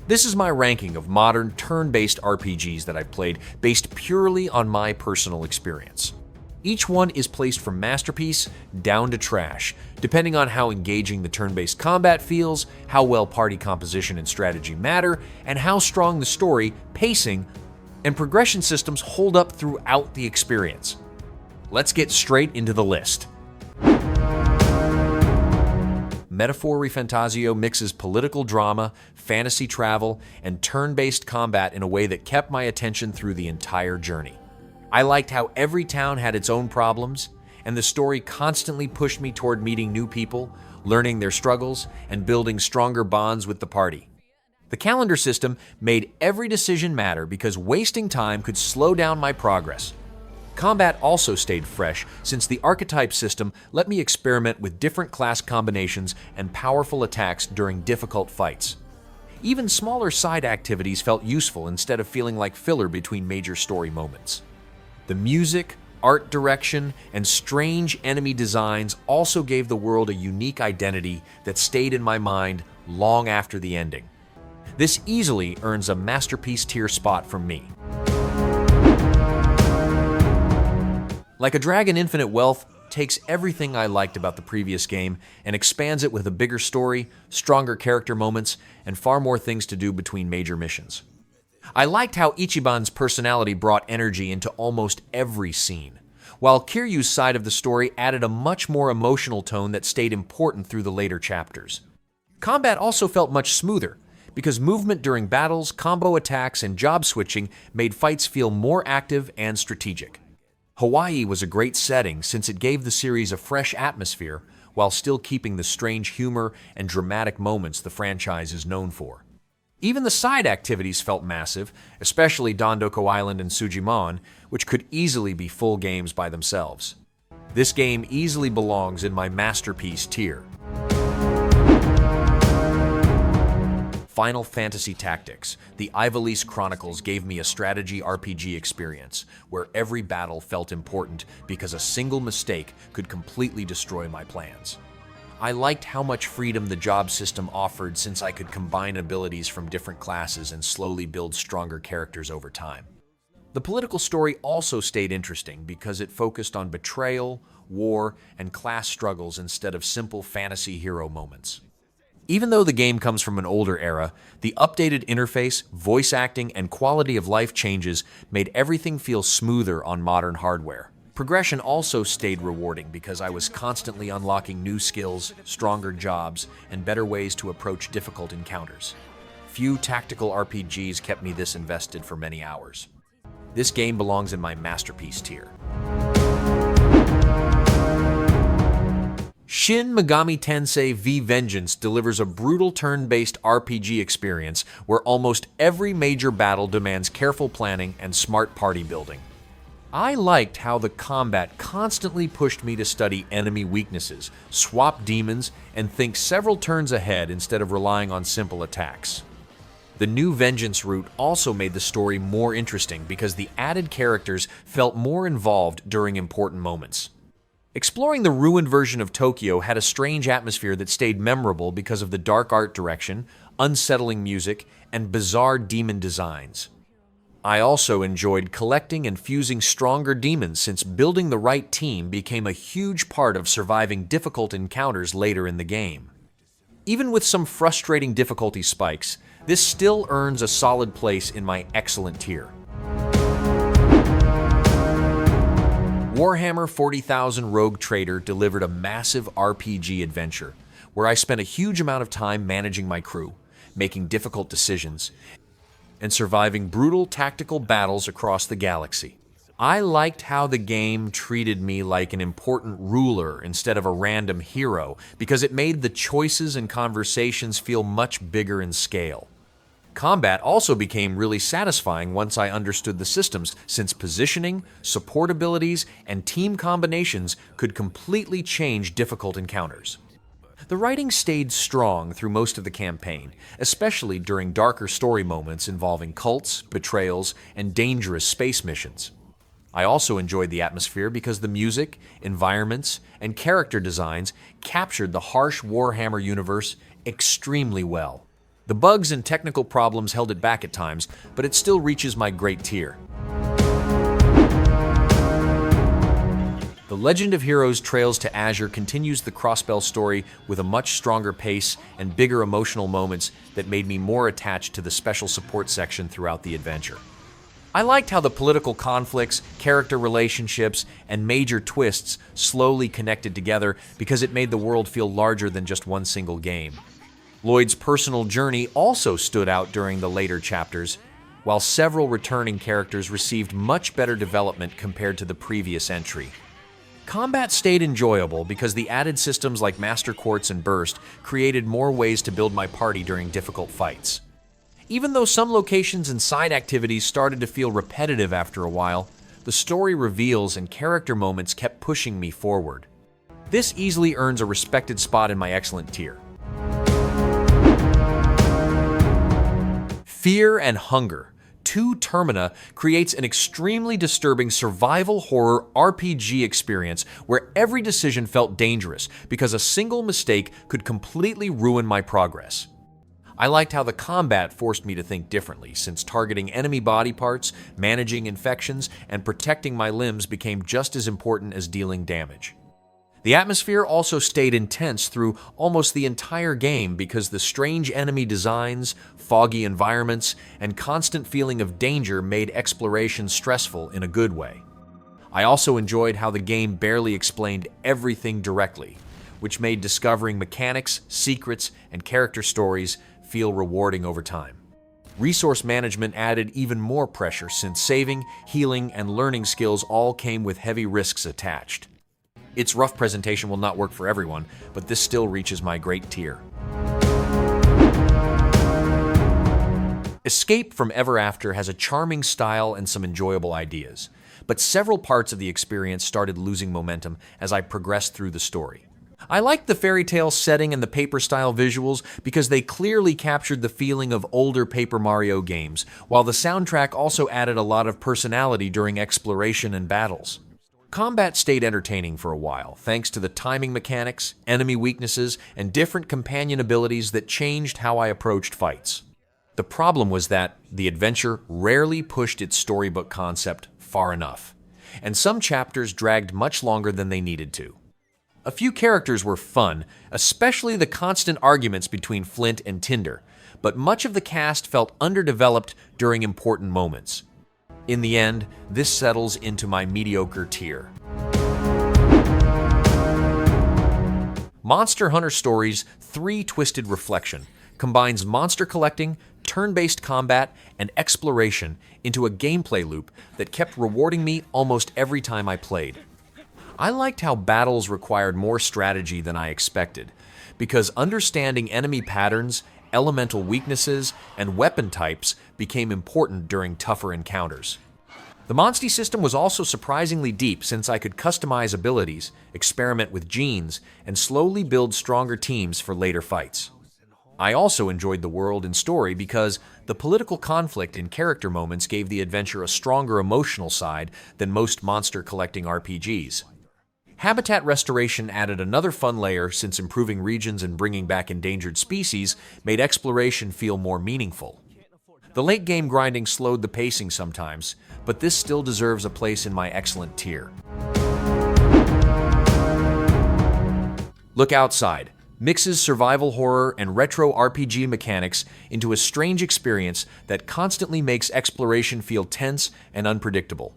This is my ranking of modern turn-based RPGs that I've played based purely on my personal experience. Each one is placed from masterpiece down to trash, depending on how engaging the turn-based combat feels, how well party composition and strategy matter, and how strong the story, pacing, and progression systems hold up throughout the experience. Let's get straight into the list. Metaphor ReFantazio mixes political drama, fantasy travel, and turn-based combat in a way that kept my attention through the entire journey. I liked how every town had its own problems, and the story constantly pushed me toward meeting new people, learning their struggles, and building stronger bonds with the party. The calendar system made every decision matter because wasting time could slow down my progress. Combat also stayed fresh since the archetype system let me experiment with different class combinations and powerful attacks during difficult fights. Even smaller side activities felt useful instead of feeling like filler between major story moments. The music, art direction, and strange enemy designs also gave the world a unique identity that stayed in my mind long after the ending. This easily earns a masterpiece tier spot from me. Like a Dragon, Infinite Wealth takes everything I liked about the previous game and expands it with a bigger story, stronger character moments, and far more things to do between major missions. I liked how Ichiban's personality brought energy into almost every scene, while Kiryu's side of the story added a much more emotional tone that stayed important through the later chapters. Combat also felt much smoother, because movement during battles, combo attacks, and job switching made fights feel more active and strategic. Hawaii was a great setting since it gave the series a fresh atmosphere while still keeping the strange humor and dramatic moments the franchise is known for. Even the side activities felt massive, especially Dondoko Island and Sujimon, which could easily be full games by themselves. This game easily belongs in my masterpiece tier. Final Fantasy Tactics, the Ivalice Chronicles gave me a strategy RPG experience where every battle felt important because a single mistake could completely destroy my plans. I liked how much freedom the job system offered since I could combine abilities from different classes and slowly build stronger characters over time. The political story also stayed interesting because it focused on betrayal, war, and class struggles instead of simple fantasy hero moments. Even though the game comes from an older era, the updated interface, voice acting, and quality of life changes made everything feel smoother on modern hardware. Progression also stayed rewarding because I was constantly unlocking new skills, stronger jobs, and better ways to approach difficult encounters. Few tactical RPGs kept me this invested for many hours. This game belongs in my masterpiece tier. Shin Megami Tensei V Vengeance delivers a brutal turn-based RPG experience where almost every major battle demands careful planning and smart party building. I liked how the combat constantly pushed me to study enemy weaknesses, swap demons, and think several turns ahead instead of relying on simple attacks. The new Vengeance route also made the story more interesting because the added characters felt more involved during important moments. Exploring the ruined version of Tokyo had a strange atmosphere that stayed memorable because of the dark art direction, unsettling music, and bizarre demon designs. I also enjoyed collecting and fusing stronger demons since building the right team became a huge part of surviving difficult encounters later in the game. Even with some frustrating difficulty spikes, this still earns a solid place in my excellent tier. Warhammer 40,000 Rogue Trader delivered a massive RPG adventure, where I spent a huge amount of time managing my crew, making difficult decisions, and surviving brutal tactical battles across the galaxy. I liked how the game treated me like an important ruler instead of a random hero, because it made the choices and conversations feel much bigger in scale. Combat also became really satisfying once I understood the systems, since positioning, support abilities, and team combinations could completely change difficult encounters. The writing stayed strong through most of the campaign, especially during darker story moments involving cults, betrayals, and dangerous space missions. I also enjoyed the atmosphere because the music, environments, and character designs captured the harsh Warhammer universe extremely well. The bugs and technical problems held it back at times, but it still reaches my great tier. The Legend of Heroes Trails to Azure continues the Crossbell story with a much stronger pace and bigger emotional moments that made me more attached to the special support section throughout the adventure. I liked how the political conflicts, character relationships, and major twists slowly connected together because it made the world feel larger than just one single game. Lloyd's personal journey also stood out during the later chapters, while several returning characters received much better development compared to the previous entry. Combat stayed enjoyable because the added systems like Master Quartz and Burst created more ways to build my party during difficult fights. Even though some locations and side activities started to feel repetitive after a while, the story reveals and character moments kept pushing me forward. This easily earns a respected spot in my excellent tier. Fear and Hunger 2 Termina creates an extremely disturbing survival horror RPG experience where every decision felt dangerous because a single mistake could completely ruin my progress. I liked how the combat forced me to think differently, since targeting enemy body parts, managing infections, and protecting my limbs became just as important as dealing damage. The atmosphere also stayed intense through almost the entire game because the strange enemy designs, foggy environments, and constant feeling of danger made exploration stressful in a good way. I also enjoyed how the game barely explained everything directly, which made discovering mechanics, secrets, and character stories feel rewarding over time. Resource management added even more pressure since saving, healing, and learning skills all came with heavy risks attached. Its rough presentation will not work for everyone, but this still reaches my great tier. Escape from Ever After has a charming style and some enjoyable ideas, but several parts of the experience started losing momentum as I progressed through the story. I liked the fairy tale setting and the paper-style visuals because they clearly captured the feeling of older Paper Mario games, while the soundtrack also added a lot of personality during exploration and battles. Combat stayed entertaining for a while, thanks to the timing mechanics, enemy weaknesses, and different companion abilities that changed how I approached fights. The problem was that the adventure rarely pushed its storybook concept far enough, and some chapters dragged much longer than they needed to. A few characters were fun, especially the constant arguments between Flint and Tinder, but much of the cast felt underdeveloped during important moments. In the end, this settles into my mediocre tier. Monster Hunter Stories 3 Twisted Reflection combines monster collecting, turn-based combat, and exploration into a gameplay loop that kept rewarding me almost every time I played. I liked how battles required more strategy than I expected, because understanding enemy patterns, elemental weaknesses, and weapon types became important during tougher encounters. The Monstie system was also surprisingly deep since I could customize abilities, experiment with genes, and slowly build stronger teams for later fights. I also enjoyed the world and story because the political conflict in character moments gave the adventure a stronger emotional side than most monster collecting RPGs. Habitat restoration added another fun layer since improving regions and bringing back endangered species made exploration feel more meaningful. The late game grinding slowed the pacing sometimes, but this still deserves a place in my excellent tier. Look Outside mixes survival horror and retro RPG mechanics into a strange experience that constantly makes exploration feel tense and unpredictable.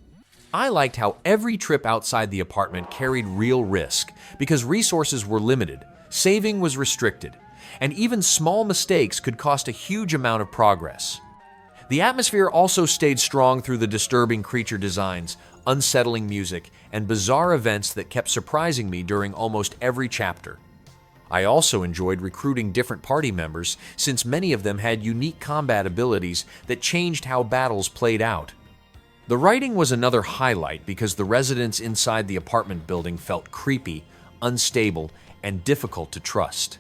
I liked how every trip outside the apartment carried real risk because resources were limited, saving was restricted, and even small mistakes could cost a huge amount of progress. The atmosphere also stayed strong through the disturbing creature designs, unsettling music, and bizarre events that kept surprising me during almost every chapter. I also enjoyed recruiting different party members since many of them had unique combat abilities that changed how battles played out. The writing was another highlight because the residents inside the apartment building felt creepy, unstable, and difficult to trust.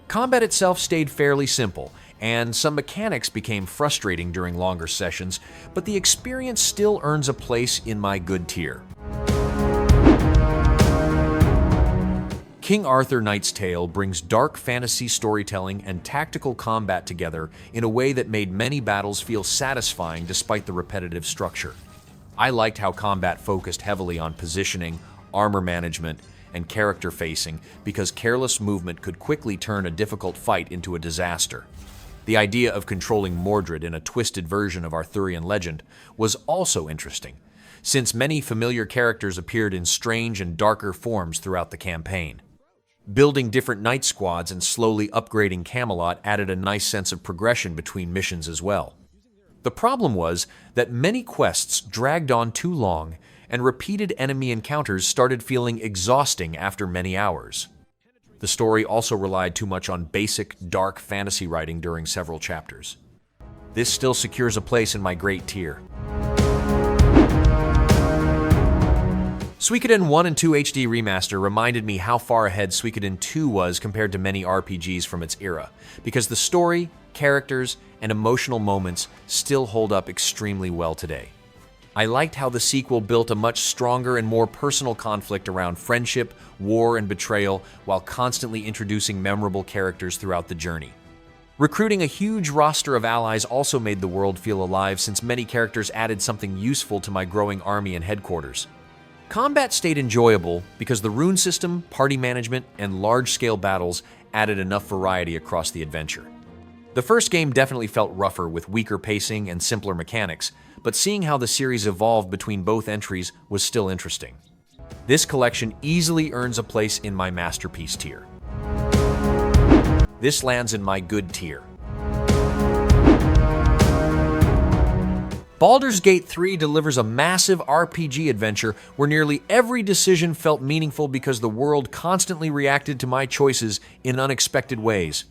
Combat itself stayed fairly simple, and some mechanics became frustrating during longer sessions, but the experience still earns a place in my good tier. King Arthur Knight's Tale brings dark fantasy storytelling and tactical combat together in a way that made many battles feel satisfying despite the repetitive structure. I liked how combat focused heavily on positioning, armor management, and character facing because careless movement could quickly turn a difficult fight into a disaster. The idea of controlling Mordred in a twisted version of Arthurian legend was also interesting, since many familiar characters appeared in strange and darker forms throughout the campaign. Building different knight squads and slowly upgrading Camelot added a nice sense of progression between missions as well. The problem was that many quests dragged on too long, and repeated enemy encounters started feeling exhausting after many hours. The story also relied too much on basic, dark fantasy writing during several chapters. This still secures a place in my great tier. Suikoden 1 and 2 HD Remaster reminded me how far ahead Suikoden 2 was compared to many RPGs from its era, because the story, characters, and emotional moments still hold up extremely well today. I liked how the sequel built a much stronger and more personal conflict around friendship, war, and betrayal, while constantly introducing memorable characters throughout the journey. Recruiting a huge roster of allies also made the world feel alive, since many characters added something useful to my growing army and headquarters. Combat stayed enjoyable because the rune system, party management, and large-scale battles added enough variety across the adventure. The first game definitely felt rougher with weaker pacing and simpler mechanics, but seeing how the series evolved between both entries was still interesting. This collection easily earns a place in my masterpiece tier. This lands in my good tier. Baldur's Gate 3 delivers a massive RPG adventure where nearly every decision felt meaningful because the world constantly reacted to my choices in unexpected ways.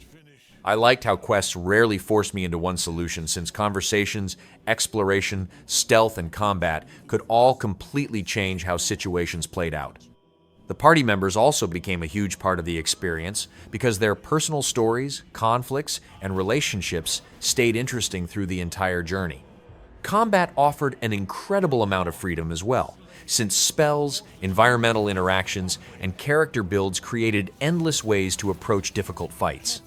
I liked how quests rarely forced me into one solution, since conversations, exploration, stealth, and combat could all completely change how situations played out. The party members also became a huge part of the experience because their personal stories, conflicts, and relationships stayed interesting through the entire journey. Combat offered an incredible amount of freedom as well, since spells, environmental interactions, and character builds created endless ways to approach difficult fights.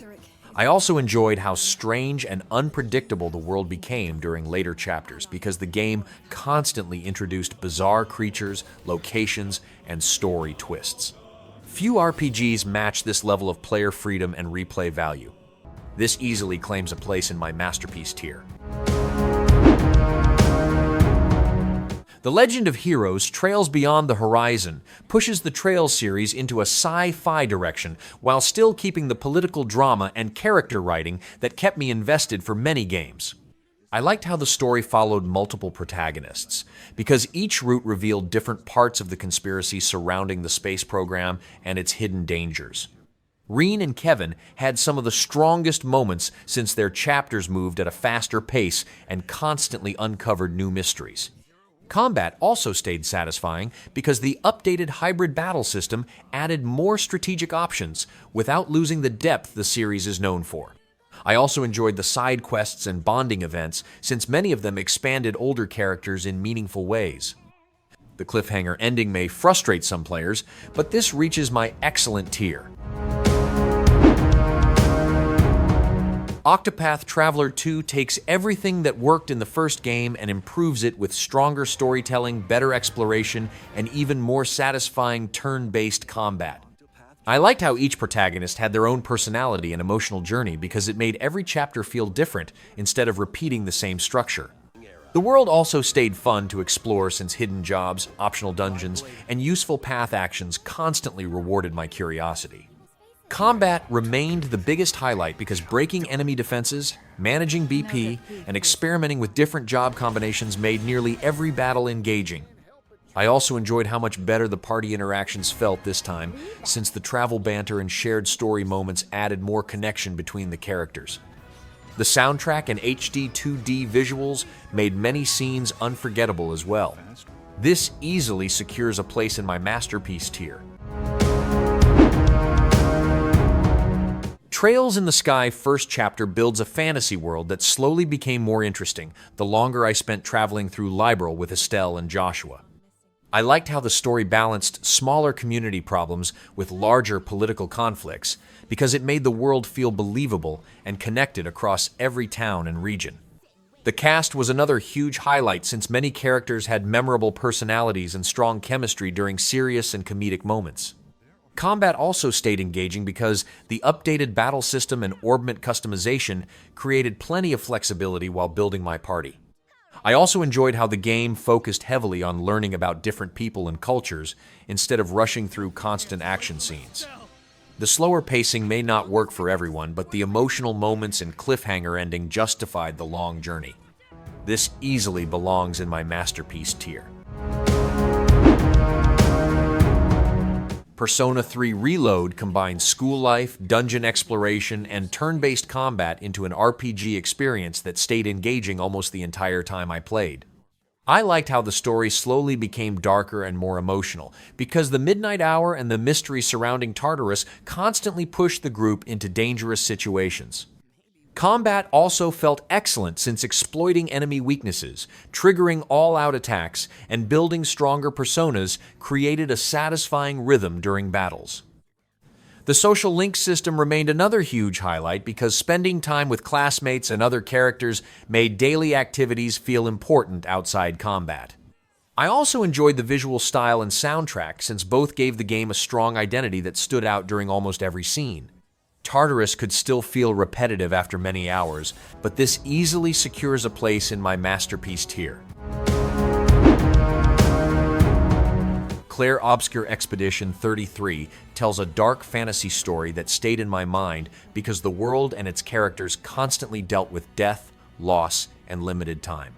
I also enjoyed how strange and unpredictable the world became during later chapters because the game constantly introduced bizarre creatures, locations, and story twists. Few RPGs match this level of player freedom and replay value. This easily claims a place in my masterpiece tier. The Legend of Heroes Trails Beyond the Horizon pushes the Trails series into a sci-fi direction while still keeping the political drama and character writing that kept me invested for many games. I liked how the story followed multiple protagonists, because each route revealed different parts of the conspiracy surrounding the space program and its hidden dangers. Reen and Kevin had some of the strongest moments since their chapters moved at a faster pace and constantly uncovered new mysteries. Combat also stayed satisfying because the updated hybrid battle system added more strategic options without losing the depth the series is known for. I also enjoyed the side quests and bonding events, since many of them expanded older characters in meaningful ways. The cliffhanger ending may frustrate some players, but this reaches my excellent tier. Octopath Traveler 2 takes everything that worked in the first game and improves it with stronger storytelling, better exploration, and even more satisfying turn-based combat. I liked how each protagonist had their own personality and emotional journey because it made every chapter feel different instead of repeating the same structure. The world also stayed fun to explore since hidden jobs, optional dungeons, and useful path actions constantly rewarded my curiosity. Combat remained the biggest highlight because breaking enemy defenses, managing BP, and experimenting with different job combinations made nearly every battle engaging. I also enjoyed how much better the party interactions felt this time, since the travel banter and shared story moments added more connection between the characters. The soundtrack and HD 2D visuals made many scenes unforgettable as well. This easily secures a place in my masterpiece tier. Trails in the Sky first chapter builds a fantasy world that slowly became more interesting the longer I spent traveling through Liberl with Estelle and Joshua. I liked how the story balanced smaller community problems with larger political conflicts because it made the world feel believable and connected across every town and region. The cast was another huge highlight since many characters had memorable personalities and strong chemistry during serious and comedic moments. Combat also stayed engaging because the updated battle system and orbment customization created plenty of flexibility while building my party. I also enjoyed how the game focused heavily on learning about different people and cultures instead of rushing through constant action scenes. The slower pacing may not work for everyone, but the emotional moments and cliffhanger ending justified the long journey. This easily belongs in my masterpiece tier. Persona 3 Reload combines school life, dungeon exploration, and turn-based combat into an RPG experience that stayed engaging almost the entire time I played. I liked how the story slowly became darker and more emotional, because the Midnight Hour and the mystery surrounding Tartarus constantly pushed the group into dangerous situations. Combat also felt excellent since exploiting enemy weaknesses, triggering all-out attacks, and building stronger personas created a satisfying rhythm during battles. The social link system remained another huge highlight because spending time with classmates and other characters made daily activities feel important outside combat. I also enjoyed the visual style and soundtrack since both gave the game a strong identity that stood out during almost every scene. Tartarus could still feel repetitive after many hours, but this easily secures a place in my masterpiece tier. Clair Obscur Expedition 33 tells a dark fantasy story that stayed in my mind because the world and its characters constantly dealt with death, loss, and limited time.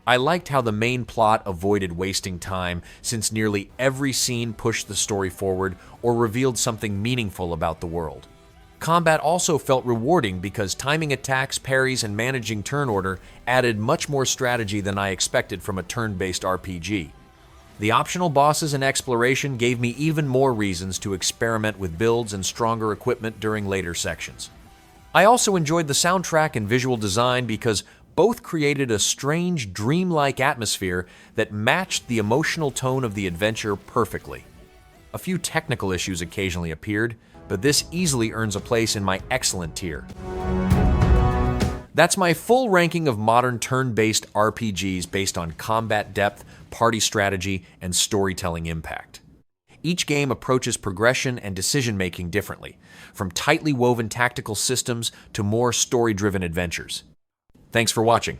I liked how the main plot avoided wasting time since nearly every scene pushed the story forward or revealed something meaningful about the world. Combat also felt rewarding because timing attacks, parries, and managing turn order added much more strategy than I expected from a turn-based RPG. The optional bosses and exploration gave me even more reasons to experiment with builds and stronger equipment during later sections. I also enjoyed the soundtrack and visual design because both created a strange, dreamlike atmosphere that matched the emotional tone of the adventure perfectly. A few technical issues occasionally appeared, but this easily earns a place in my excellent tier. That's my full ranking of modern turn-based RPGs based on combat depth, party strategy, and storytelling impact. Each game approaches progression and decision-making differently, from tightly woven tactical systems to more story-driven adventures. Thanks for watching.